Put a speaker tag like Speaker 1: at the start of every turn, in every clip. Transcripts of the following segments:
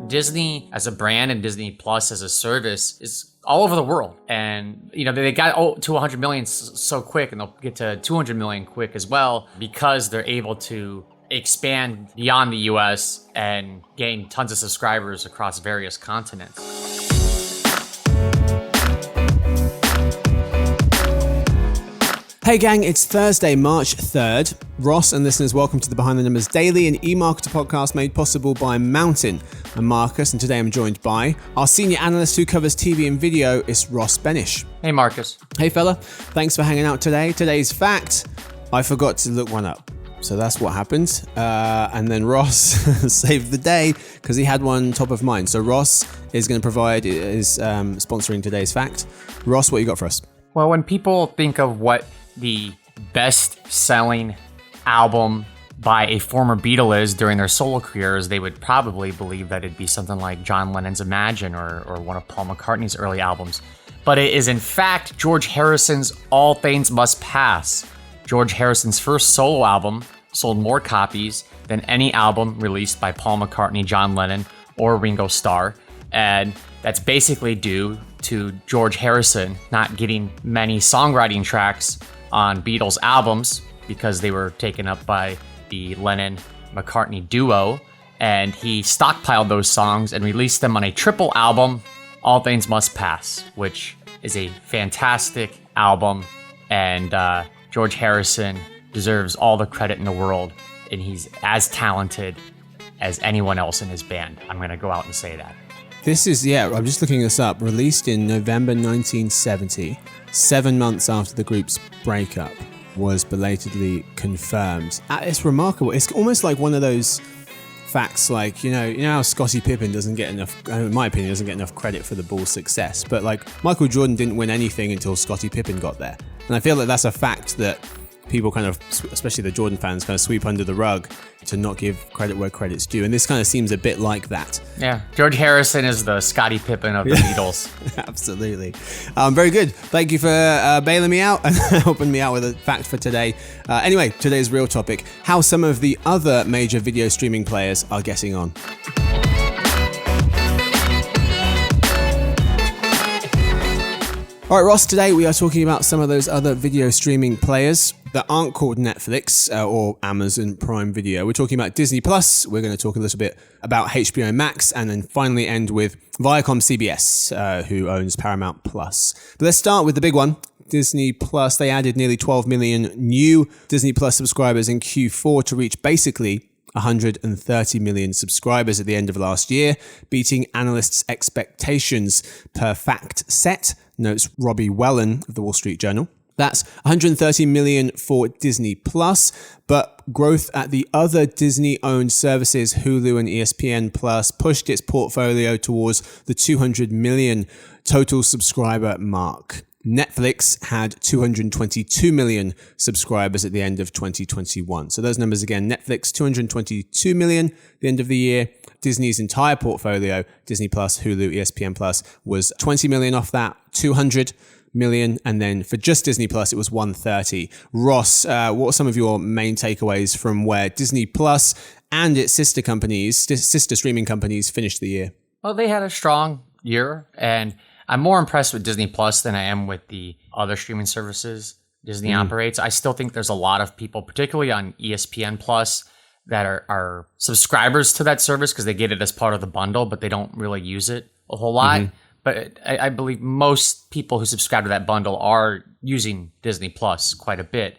Speaker 1: Disney as a brand and Disney Plus as a service is all over the world. And, they got to 100 million so quick, and they'll get to 200 million quick as well, because they're able to expand beyond the US and gain tons of subscribers across various continents.
Speaker 2: Hey gang, it's Thursday, March 3rd. Ross and listeners, welcome to the Behind the Numbers Daily, an eMarketer podcast made possible by Mountain. I'm Marcus, and today I'm joined by our senior analyst who covers TV and video, is Ross Benish.
Speaker 1: Hey Marcus.
Speaker 2: Hey fella, thanks for hanging out today. Today's fact, I forgot to look one up. So that's what happened. And then Ross saved the day because he had one top of mind. So Ross is going to is sponsoring today's fact. Ross, what you got for us?
Speaker 1: Well, when people think of what the best-selling album by a former Beatle is during their solo careers, they would probably believe that it'd be something like John Lennon's Imagine or one of Paul McCartney's early albums. But it is in fact George Harrison's All Things Must Pass. George Harrison's first solo album sold more copies than any album released by Paul McCartney, John Lennon, or Ringo Starr. And that's basically due to George Harrison not getting many songwriting tracks on Beatles albums because they were taken up by the Lennon-McCartney duo, and he stockpiled those songs and released them on a triple album, All Things Must Pass, which is a fantastic album, and George Harrison deserves all the credit in the world, and he's as talented as anyone else in his band. I'm going to go out and say that.
Speaker 2: This is, I'm just looking this up, released in November 1970, 7 months after the group's breakup, was belatedly confirmed. It's remarkable. It's almost like one of those facts, like, you know how Scottie Pippen doesn't get enough, in my opinion, doesn't get enough credit for the Bulls' success, but like Michael Jordan didn't win anything until Scottie Pippen got there. And I feel like that's a fact that people kind of, especially the Jordan fans, kind of sweep under the rug to not give credit where credit's due. And this kind of seems a bit like that.
Speaker 1: Yeah, George Harrison is the Scottie Pippen of the Beatles.
Speaker 2: Absolutely. Very good. Thank you for bailing me out and helping me out with a fact for today. Anyway, today's real topic, how some of the other major video streaming players are getting on. All right, Ross, today we are talking about some of those other video streaming players that aren't called Netflix or Amazon Prime Video. We're talking about Disney Plus. We're going to talk a little bit about HBO Max, and then finally end with Viacom CBS, who owns Paramount Plus. But let's start with the big one, Disney Plus. They added nearly 12 million new Disney Plus subscribers in Q4 to reach basically 130 million subscribers at the end of last year, beating analysts' expectations per fact set, notes Robbie Wellen of the Wall Street Journal. That's 130 million for Disney Plus, but growth at the other Disney-owned services, Hulu and ESPN Plus, pushed its portfolio towards the 200 million total subscriber mark. Netflix had 222 million subscribers at the end of 2021. So those numbers again, Netflix 222 million at the end of the year. Disney's entire portfolio, Disney Plus, Hulu, ESPN Plus, was 20 million off that, 200 million, and then for just Disney Plus, it was 130. Ross, what are some of your main takeaways from where Disney Plus and its sister streaming companies finished the year?
Speaker 1: Well, they had a strong year, and I'm more impressed with Disney Plus than I am with the other streaming services Disney operates. I still think there's a lot of people, particularly on ESPN Plus, that are subscribers to that service because they get it as part of the bundle, but they don't really use it a whole lot. But I believe most people who subscribe to that bundle are using Disney Plus quite a bit.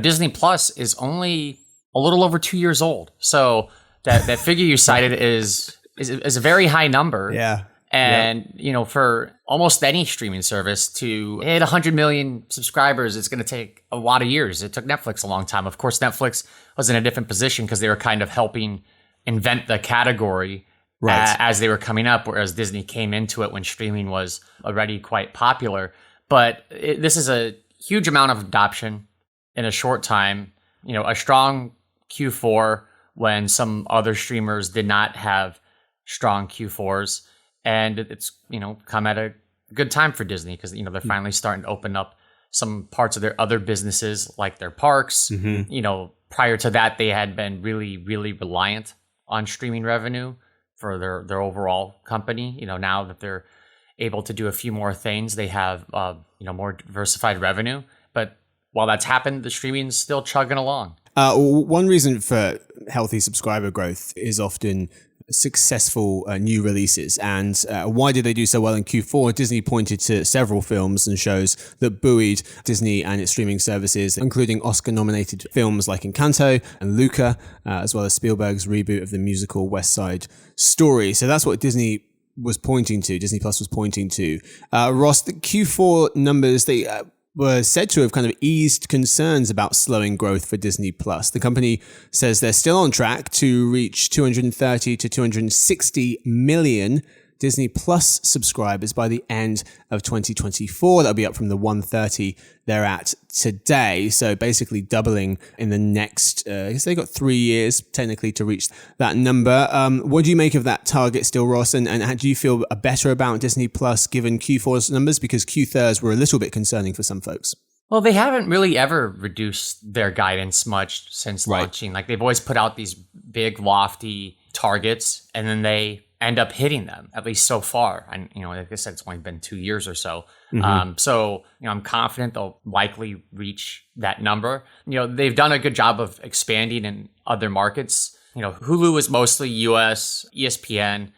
Speaker 1: Disney Plus is only a little over 2 years old. So that figure you cited is a very high number.
Speaker 2: Yeah.
Speaker 1: And, for almost any streaming service to hit 100 million subscribers, it's going to take a lot of years. It took Netflix a long time. Of course, Netflix was in a different position because they were kind of helping invent the category as they were coming up, whereas Disney came into it when streaming was already quite popular. But this is a huge amount of adoption in a short time. A strong Q4 when some other streamers did not have strong Q4s. And it's, come at a good time for Disney because, they're finally starting to open up some parts of their other businesses like their parks. Prior to that, they had been really, really reliant on streaming revenue. for their overall company. Now that they're able to do a few more things, they have more diversified revenue. But while that's happened, the streaming's still chugging along.
Speaker 2: One reason for healthy subscriber growth is often successful new releases. And why did they do so well in Q4? Disney pointed to several films and shows that buoyed Disney and its streaming services, including Oscar-nominated films like Encanto and Luca, as well as Spielberg's reboot of the musical West Side Story. So that's what Disney was pointing to, Disney Plus was pointing to. Ross, the Q4 numbers, they were said to have kind of eased concerns about slowing growth for Disney Plus. The company says they're still on track to reach 230 to 260 million Disney Plus subscribers by the end of 2024. That'll be up from the 130 they're at today. So basically doubling in the next, I guess they got 3 years technically to reach that number. What do you make of that target still, Ross? And do you feel better about Disney Plus given Q4's numbers? Because Q3's were a little bit concerning for some folks.
Speaker 1: Well, they haven't really ever reduced their guidance much since launching. Like they've always put out these big, lofty targets, and then they end up hitting them, at least so far. And, like I said, it's only been 2 years or so. So, I'm confident they'll likely reach that number. They've done a good job of expanding in other markets. Hulu is mostly US, ESPN,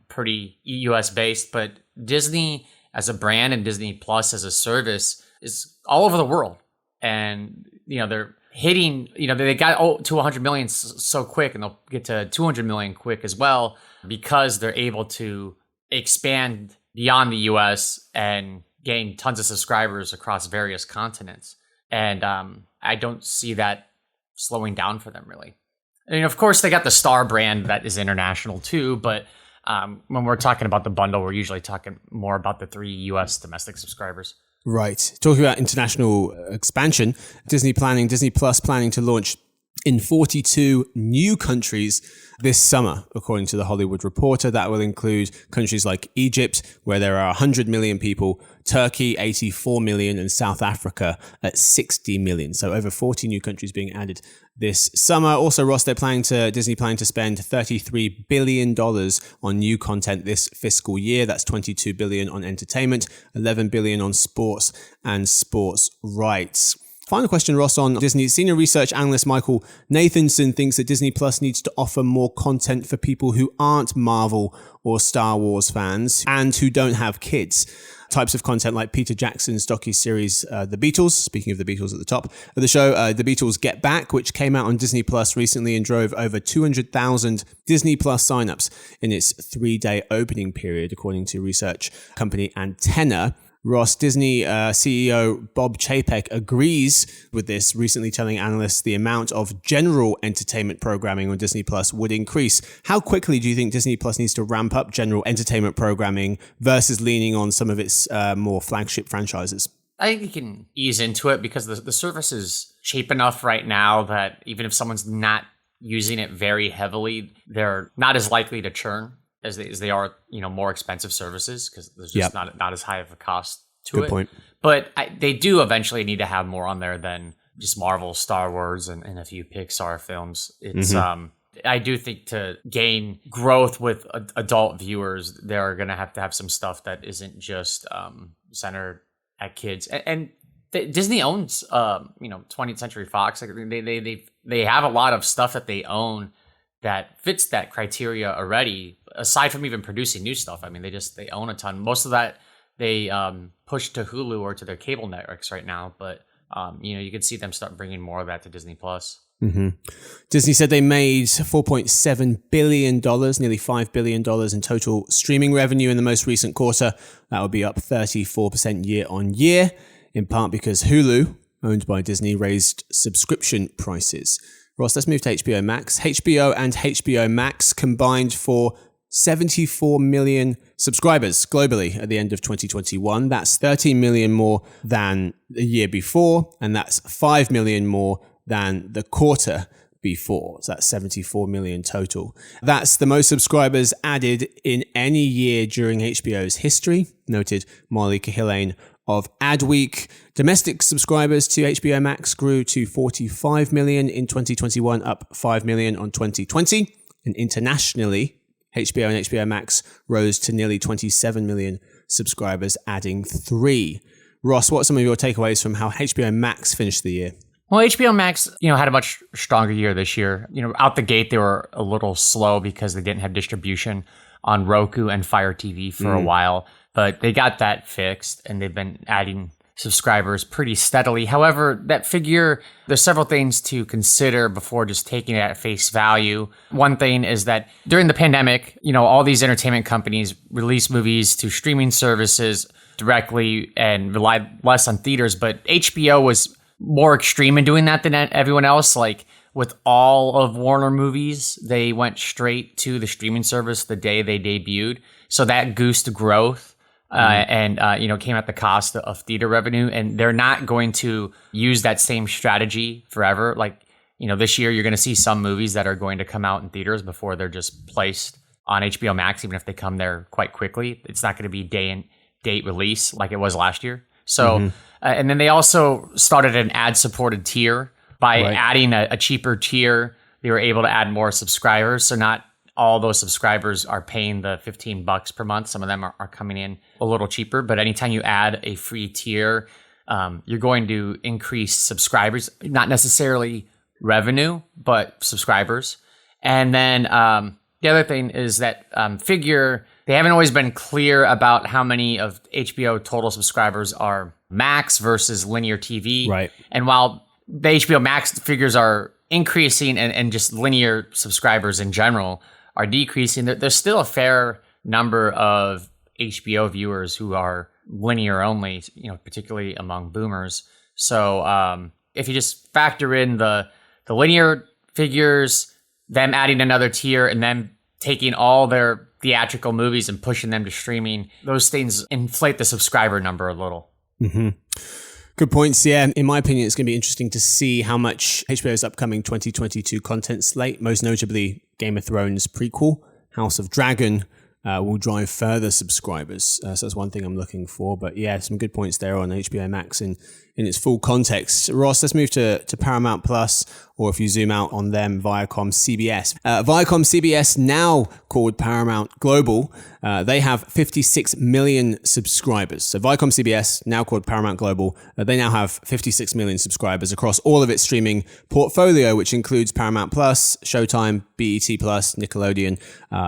Speaker 1: pretty US based, but Disney as a brand and Disney Plus as a service is all over the world. And, they're hitting, they got to 100 million so quick, and they'll get to 200 million quick as well, because they're able to expand beyond the US and gain tons of subscribers across various continents. And I don't see that slowing down for them, really. Of course, they got the Star brand that is international too, but when we're talking about the bundle, we're usually talking more about the 3 US domestic subscribers.
Speaker 2: Right. Talking about international expansion, Disney Plus planning to launch in 42 new countries this summer, according to The Hollywood Reporter. That will include countries like Egypt, where there are 100 million people, Turkey, 84 million, and South Africa at 60 million. So over 40 new countries being added this summer. Also, Ross, Disney planning to spend $33 billion on new content this fiscal year. That's $22 billion on entertainment, $11 billion on sports and sports rights. Final question, Ross, on Disney. Senior research analyst Michael Nathanson thinks that Disney Plus needs to offer more content for people who aren't Marvel or Star Wars fans and who don't have kids. Types of content like Peter Jackson's docuseries The Beatles, speaking of The Beatles at the top of the show, The Beatles Get Back, which came out on Disney Plus recently and drove over 200,000 Disney Plus signups in its 3-day opening period, according to research company Antenna. Ross, Disney CEO Bob Chapek agrees with this, recently telling analysts the amount of general entertainment programming on Disney Plus would increase. How quickly do you think Disney Plus needs to ramp up general entertainment programming versus leaning on some of its more flagship franchises?
Speaker 1: I think you can ease into it because the service is cheap enough right now that even if someone's not using it very heavily, they're not as likely to churn as they are, more expensive services, because there's just not as high of a cost to it.
Speaker 2: Good point.
Speaker 1: But they do eventually need to have more on there than just Marvel, Star Wars, and a few Pixar films. It's I do think to gain growth with adult viewers, they're going to have some stuff that isn't just centered at kids. And Disney owns 20th Century Fox. Like they have a lot of stuff that they own that fits that criteria already, aside from even producing new stuff. I mean, they own a ton. Most of that they push to Hulu or to their cable networks right now, but you could see them start bringing more of that to Disney Plus.
Speaker 2: Mm-hmm. Disney said they made $4.7 billion, nearly $5 billion in total streaming revenue in the most recent quarter. That would be up 34% year on year, in part because Hulu, owned by Disney, raised subscription prices. Ross, let's move to HBO Max. HBO and HBO Max combined for 74 million subscribers globally at the end of 2021. That's 13 million more than the year before, and that's 5 million more than the quarter before. So that's 74 million total. That's the most subscribers added in any year during HBO's history, noted Molly Cahillane of Adweek. Domestic subscribers to HBO Max grew to 45 million in 2021, up 5 million on 2020. And internationally, HBO and HBO Max rose to nearly 27 million subscribers, adding 3. Ross, what are some of your takeaways from how HBO Max finished the year?
Speaker 1: Well, HBO Max, had a much stronger year this year. Out the gate, they were a little slow because they didn't have distribution on Roku and Fire TV for a while, but they got that fixed and they've been adding subscribers pretty steadily. However, that figure, there's several things to consider before just taking it at face value. One thing is that during the pandemic, all these entertainment companies release movies to streaming services directly and relied less on theaters, but HBO was more extreme in doing that than everyone else. Like with all of Warner movies, they went straight to the streaming service the day they debuted. So that goosed growth and came at the cost of theater revenue. And they're not going to use that same strategy forever. Like, this year you're going to see some movies that are going to come out in theaters before they're just placed on HBO Max, even if they come there quite quickly. It's not going to be day and date release like it was last year. So, and then they also started an ad-supported tier. By adding a cheaper tier, they were able to add more subscribers. So not all those subscribers are paying the $15 per month. Some of them are coming in a little cheaper. But anytime you add a free tier, you're going to increase subscribers, not necessarily revenue, but subscribers. And then the other thing is that they haven't always been clear about how many of HBO total subscribers are Max versus linear TV.
Speaker 2: Right.
Speaker 1: And while the HBO Max figures are increasing and just linear subscribers in general are decreasing, there's still a fair number of HBO viewers who are linear only, particularly among boomers. So if you just factor in the linear figures, them adding another tier, and then taking all their theatrical movies and pushing them to streaming, those things inflate the subscriber number a little.
Speaker 2: Mm-hmm. Good points. Yeah, in my opinion, it's going to be interesting to see how much HBO's upcoming 2022 content slate, most notably Game of Thrones prequel, House of Dragon, will drive further subscribers. So that's one thing I'm looking for. But yeah, some good points there on HBO Max in its full context. Ross, let's move to Paramount Plus, or if you zoom out on them, Viacom CBS. Viacom CBS, now called Paramount Global, they have 56 million subscribers. So Viacom CBS, now called Paramount Global, they now have 56 million subscribers across all of its streaming portfolio, which includes Paramount Plus, Showtime, BET Plus, Nickelodeon,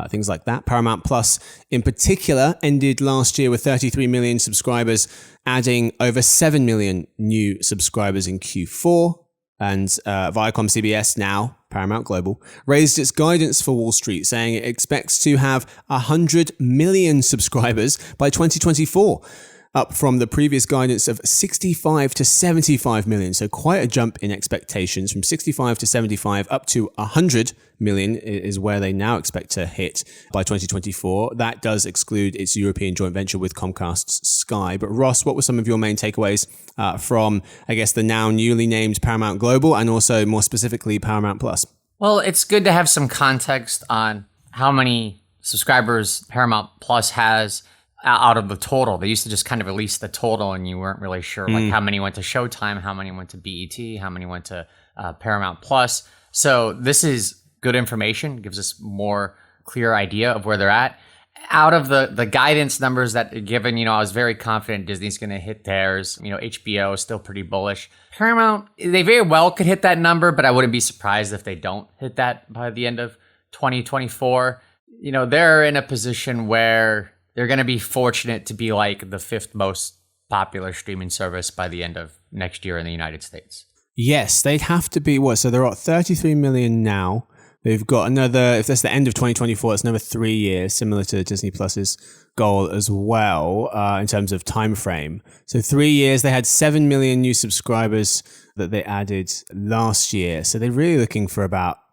Speaker 2: things like that. Paramount Plus in particular ended last year with 33 million subscribers, adding over 7 million new subscribers in Q4. And Viacom CBS, now Paramount Global, raised its guidance for Wall Street, saying it expects to have 100 million subscribers by 2024, up from the previous guidance of 65 to 75 million. So quite a jump in expectations, from 65 to 75 up to 100 million is where they now expect to hit by 2024. That does exclude its European joint venture with Comcast's Sky. But Ross, what were some of your main takeaways from, I guess, the now newly named Paramount Global, and also more specifically Paramount Plus?
Speaker 1: Well, it's good to have some context on how many subscribers Paramount Plus has out of the total. They used to just kind of release the total and you weren't really sure like how many went to Showtime, how many went to BET, how many went to Paramount Plus. So this is good information, gives us more clear idea of where they're at. Out of the guidance numbers that are given, I was very confident Disney's going to hit theirs. HBO is still pretty bullish. Paramount, they very well could hit that number, but I wouldn't be surprised if they don't hit that by the end of 2024. They're in a position where they're going to be fortunate to be like the 5th most popular streaming service by the end of next year in the United States.
Speaker 2: Yes, they'd have to be, so they're at 33 million now. They've got another, if that's the end of 2024, it's another 3 years, similar to Disney Plus's goal as well, in terms of time frame. So 3 years, they had 7 million new subscribers that they added last year. So they're really looking for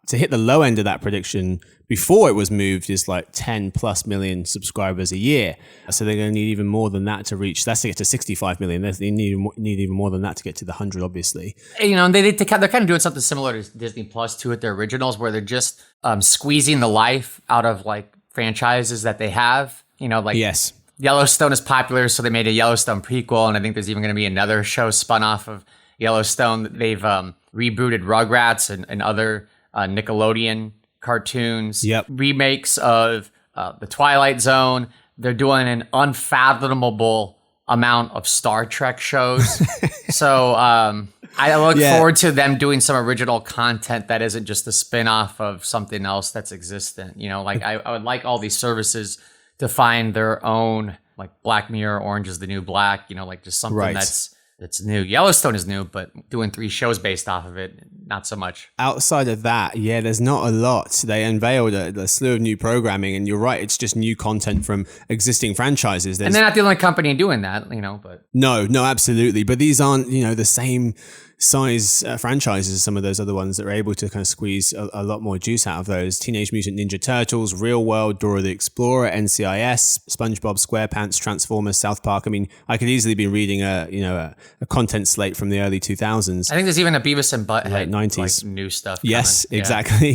Speaker 2: to hit the low end of that prediction before it was moved, is like 10 plus million subscribers a year. So they're going to need even more than that to reach, that's to get to 65 million. They need even more than that to get to the 100, obviously.
Speaker 1: They're kind of doing something similar to Disney Plus too with their originals, where they're just squeezing the life out of like franchises that they have.
Speaker 2: Yes.
Speaker 1: Yellowstone is popular, so they made a Yellowstone prequel, and I think there's even going to be another show spun off of Yellowstone. They've rebooted Rugrats and other Nickelodeon cartoons, remakes of The Twilight Zone. They're doing an unfathomable amount of Star Trek shows. So I look forward to them doing some original content that isn't just a spin-off of something else that's existent. You know, like I would like all these services to find their own, like Black Mirror, Orange is the New Black, you know, like just something that's new. Yellowstone is new, but doing 3 shows based off of it, not so much.
Speaker 2: Outside of that, there's not a lot. They unveiled a slew of new programming, and you're right, it's just new content from existing franchises.
Speaker 1: And they're not the only company doing that, you know, but...
Speaker 2: No, absolutely. But these aren't, you know, the same size franchises as some of those other ones that are able to kind of squeeze a lot more juice out of those. Teenage Mutant Ninja Turtles, Real World, Dora the Explorer, NCIS, SpongeBob SquarePants, Transformers, South Park. I mean, I could easily be reading a content slate from the early 2000s.
Speaker 1: I think there's even a Beavis and Butthead,
Speaker 2: late 90s.
Speaker 1: like new stuff.
Speaker 2: Yes,
Speaker 1: coming.
Speaker 2: exactly.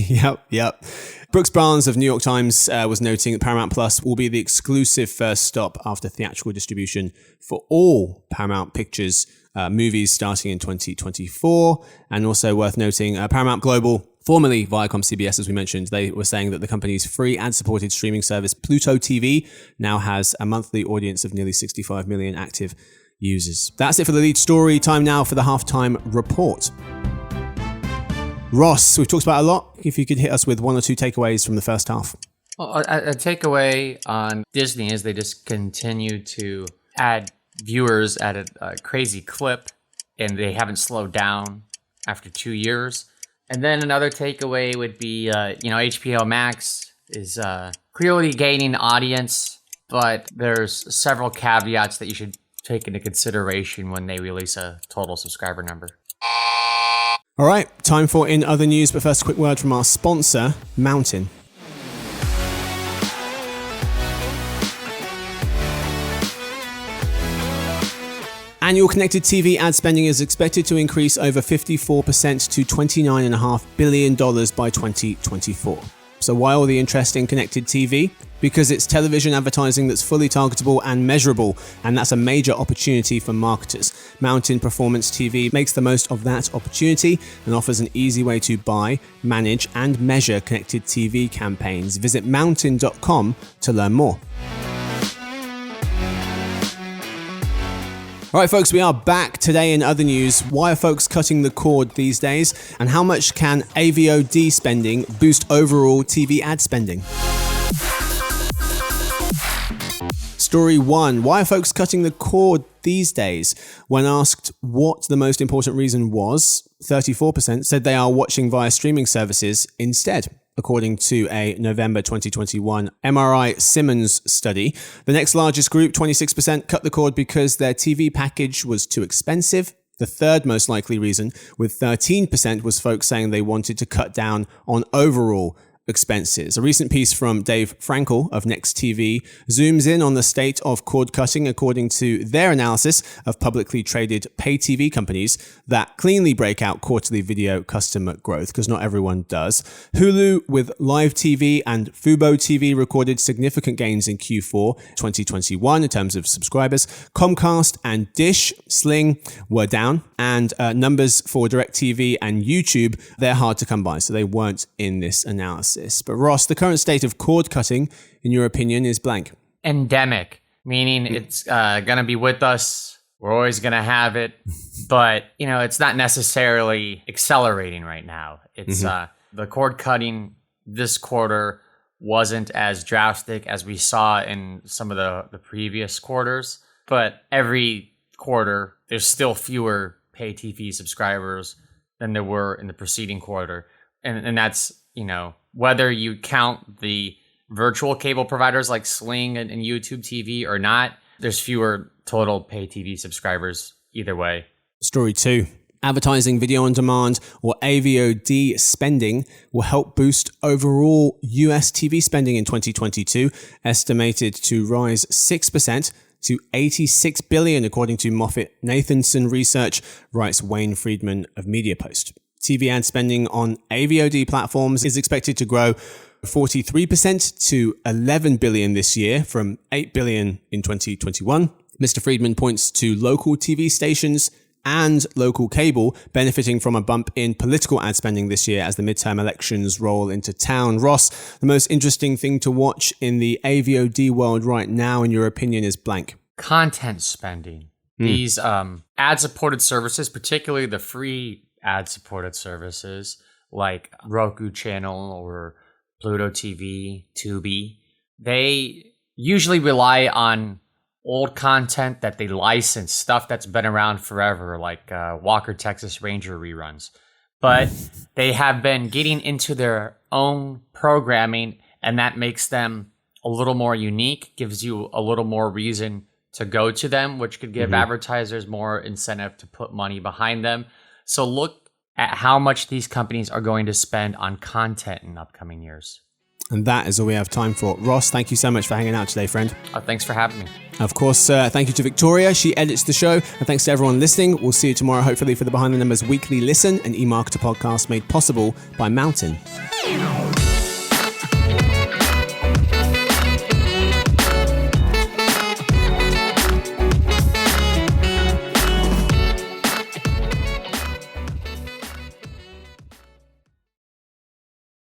Speaker 2: Yep. Brooks Barnes of New York Times was noting that Paramount Plus will be the exclusive first stop after theatrical distribution for all Paramount Pictures movies starting in 2024. And also worth noting, Paramount Global, formerly Viacom CBS, as we mentioned, they were saying that the company's free ad-supported streaming service Pluto TV now has a monthly audience of nearly 65 million active users. That's it for the lead story. Time now for the halftime report. Ross, we've talked about a lot. If you could hit us with 1 or 2 takeaways from the first half.
Speaker 1: Well, a takeaway on Disney is they just continue to add viewers at a crazy clip, and they haven't slowed down after 2 years. And then another takeaway would be, HBO Max is clearly gaining audience, but there's several caveats that you should take into consideration when they release a total subscriber number.
Speaker 2: All right, time for In Other News, but first a quick word from our sponsor, Mountain. Annual connected TV ad spending is expected to increase over 54% to $29.5 billion by 2024. So why all the interest in connected TV? Because it's television advertising that's fully targetable and measurable, and that's a major opportunity for marketers. Mountain Performance TV makes the most of that opportunity and offers an easy way to buy, manage, and measure connected TV campaigns. Visit mountain.com to learn more. All right, folks, we are back today in other news. Why are folks cutting the cord these days? And how much can AVOD spending boost overall TV ad spending? Story 1. Why are folks cutting the cord these days? When asked what the most important reason was, 34% said they are watching via streaming services instead. According to a November 2021 MRI Simmons study, the next largest group, 26%, cut the cord because their TV package was too expensive. The third most likely reason, with 13%, was folks saying they wanted to cut down on overall expenses. A recent piece from Dave Frankel of Next TV zooms in on the state of cord cutting according to their analysis of publicly traded pay TV companies that cleanly break out quarterly video customer growth, because not everyone does. Hulu with Live TV and Fubo TV recorded significant gains in Q4 2021 in terms of subscribers. Comcast and Dish Sling were down, and numbers for DirecTV and YouTube, they're hard to come by, so they weren't in this analysis. But Ross, the current state of cord cutting, in your opinion, is blank.
Speaker 1: Endemic, meaning it's going to be with us. We're always going to have it. But, it's not necessarily accelerating right now. It's the cord cutting this quarter wasn't as drastic as we saw in some of the previous quarters. But every quarter, there's still fewer pay TV subscribers than there were in the preceding quarter. And that's, whether you count the virtual cable providers like Sling and YouTube TV or not, there's fewer total pay TV subscribers either way. Story 2. Advertising video on demand, or AVOD spending, will help boost overall US TV spending in 2022, estimated to rise 6% to $86 billion, according to Moffett-Nathanson research, writes Wayne Friedman of MediaPost. TV ad spending on AVOD platforms is expected to grow 43% to $11 billion this year from $8 billion in 2021. Mr. Friedman points to local TV stations
Speaker 2: and local cable benefiting from a bump in political ad spending this year as the midterm elections roll into town. Ross, the most interesting thing to watch in the AVOD world right now, in your opinion, is blank.
Speaker 1: Content spending. These ad-supported services, particularly the free ad-supported services like Roku Channel or Pluto TV, Tubi, they usually rely on old content that they license, stuff that's been around forever, like Walker, Texas Ranger reruns. But they have been getting into their own programming, and that makes them a little more unique, gives you a little more reason to go to them, which could give advertisers more incentive to put money behind them. So look at how much these companies are going to spend on content in upcoming years.
Speaker 2: And that is all we have time for. Ross, thank you so much for hanging out today, friend.
Speaker 1: Thanks for having me.
Speaker 2: Of course, thank you to Victoria. She edits the show. And thanks to everyone listening. We'll see you tomorrow, hopefully, for the Behind the Numbers Weekly Listen, an eMarketer podcast made possible by Mountain.